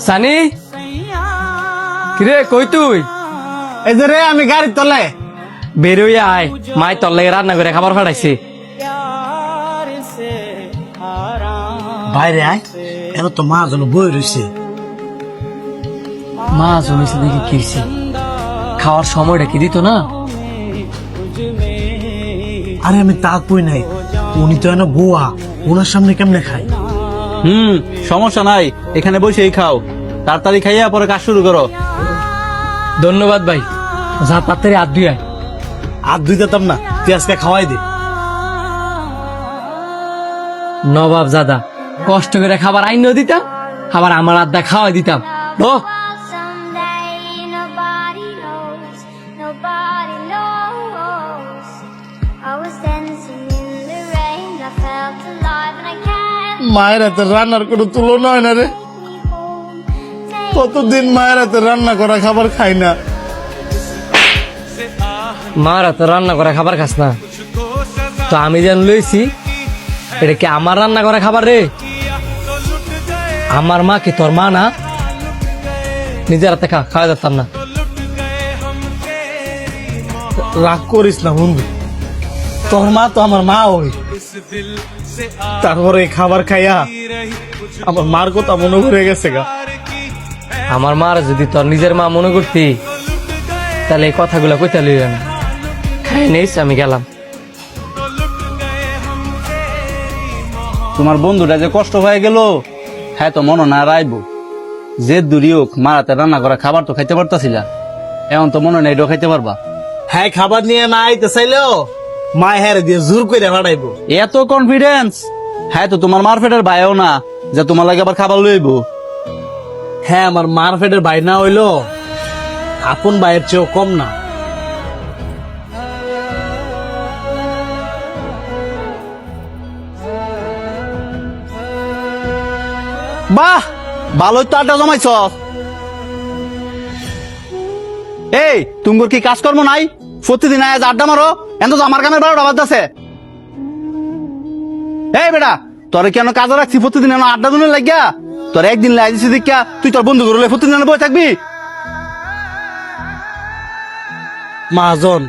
সানি কিরে কই তুই? এই যে রে আমি গাড়ির তলে। বেরোই আয়, মাই তোর লাগে রান্না করে খাবার ফাটাইছে। বাইরে আয়, এর তো মা যেন বই রয়েছে। মা জমেছে দেখে কিরছি, খাওয়ার সময়টা কি দিত না? আরে আমি তা কই নাই, উনি তো এনে বুয়া, ওনার সামনে কেমনে খাই? সমস্যা নাই, এখানে বসেই খাও। তাড়াতাড়ি খাইয়া পরে কাজ শুরু করো। ধন্যবাদ ভাই, যা তাড়াতাড়ি হাত ধুই আয়। আর দুই দিতাম না, তুই আজকে খাওয়াই দে। নবাব জাদা কষ্ট করে খাবার আইনও দিতাম, আবার আমার আড্ডা খাওয়াই দিতাম। ও Someday nobody knows, nobody knows. I was dancing in the rain, I felt alive and I can't মায়ের হাতে রান্নার কোনো তুলনা হয় না রে। take me home. Take কতদিন মায়ের হাতে রান্না করা খাবার খাই না। মারা তো রান্না করে খাবার খাস না, তো আমি যেন লইছি এটা কি আমার রান্না করে খাবার রে? আমার মা কি তোর মা না? নিজের হাতে খাওয়া যেতাম না? রাগ করিস না বন্ধু, তোর মা তো আমার মা ওই। তারপরে এই খাবার খাইয়া আমার মার কথা মনে পড়ে গেছে গা। আমার মার যদি তোর নিজের মা মনে করতি তাহলে এই কথাগুলো কইতে লইবে না। খাই নিস, আমি গেলাম। তোমার বন্ধুটা যে কষ্ট হয়ে গেল, হ্যাঁ তো মনে না রাইব। যে দূরই হোক, মারাতে রান্না করা খাবার তো খাইতে পারতাছিলা, এখন তো মনে নাই এটাও খাইতে পারবা। হ্যাঁ খাবার নিয়ে না আইতে চাইলেও মা হ্যাঁ দিয়ে জোর করে ভাড়াইবো। এত কনফিডেন্স? হ্যাঁ তো তোমার মারফেটের ভাইও না যে তোমার লাগে আবার খাবার লইব। হ্যাঁ আমার মার ফেটের ভাই না হইলো আপন ভাইয়ের চেয়েও কম না। বাহ, ভালোই তো আড্ডা জমাইছ। এই তুমগর কি কাজকর্ম নাই? প্রতিদিন আজ আড্ডা মারো, এত তো আমার কামের 12টা বাজতেছে। এই বেটা, তোরে কেন কাজে রাখছি প্রতিদিন আড্ডা দিনে লাগিয়া? তোর একদিন লাই দিছি দেখা তুই তোর বন্ধু করলে প্রতিদিন বই থাকবি? মাজন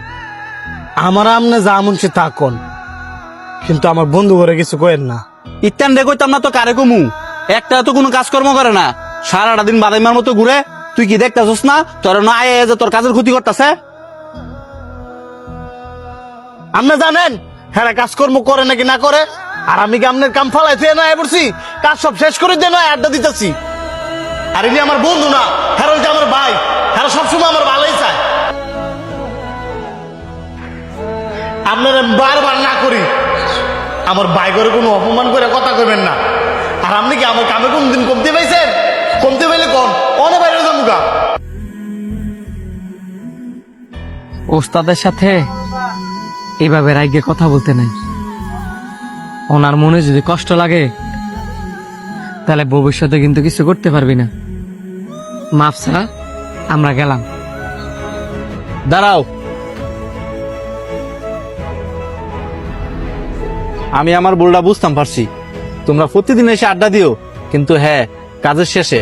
আমার আমনে যা মন সে তা কন, কিন্তু আমার বন্ধু করে কিছু কয়েন না। ইত্যান রে কইতাম না তো কারে কমু? একটা তো কোনো কাজকর্ম করে না, সারাটা দিন বাদাইমার মতো ঘুরে। তুই কি দেখতেছস না তোর না আয় যে তোর কাজের ক্ষতি করতেছে? আপনি জানেন হ্যাঁ কাজকর্ম করে নাকি না করে? আর আমি কি আপনার কাম ফালাই তুই না পড়ছি, কাজ সব শেষ করে দিয়ে নয় আড্ডা দিতেছি। আর ইনি আমার বন্ধু না, হ্যাঁ যে আমার ভাই, হ্যাঁ সবসময় আমার ভালোই চায়। আপনার বারবার না করি, আমার ভাই করে কোনো অপমান করে কথা কইবেন না। আর আপনি কি আমার কামে কোনদিন কমতে পাইছেন? কমতে পাইলে কোন অনে বাইরে যাবুকা। ওস্তাদের সাথে এইভাবে রাইগে কথা বলতে নাই। ওনার মনে যদি কষ্ট লাগে তাহলে ভবিষ্যতে কিন্তু কিছু করতে পারবি না। মাফ ছাড়া আমরা গেলাম। দাঁড়াও, আমি আমার ভুলটা বুঝতাম পারছি। তোমরা প্রতিদিন এসে আড্ডা দিও, কিন্তু হ্যাঁ কাজের শেষে